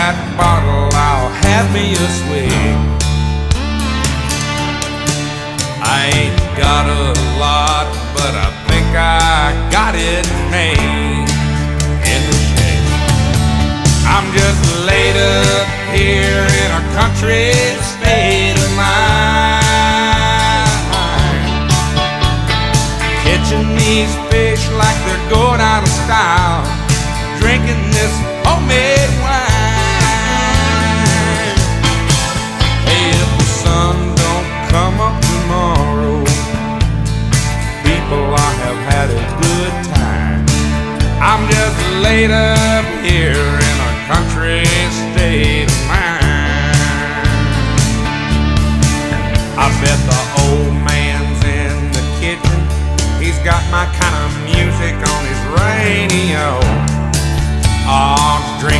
that bottle, I'll have me a swig. I ain't got a lot, but I think I got it made in the shade. I'm just laid up here in a country state of mind, catching these fish like they're going out of style, drinking this homemade wine. Hey, if the sun don't come up tomorrow, people, I have had a good time. I'm just laid up here in a country state of mind. I bet the old man's in the kitchen. He's got my kind of music on his radio. Oh, drink